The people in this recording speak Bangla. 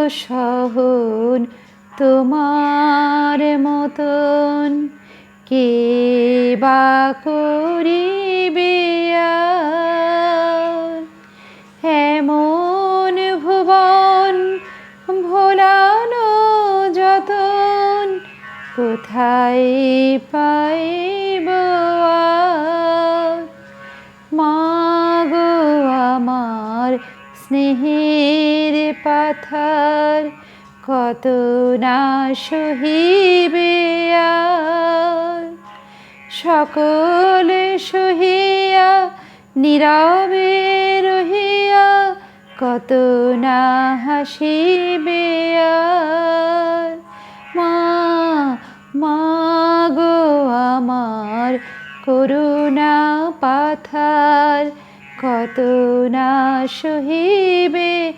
সহন তোমার মতন কে বা করিবে আর? এমন ভুবন ভোলানো যতন কোথায় পাইব আর? মাগো আমার স্নেহের পাথার কত না সহিবে আর? সকলে সহিয়া নীরবে রহিয়া কত না হাসিবে আর? মা গো আমার করুণা পাথার কত না সহিবে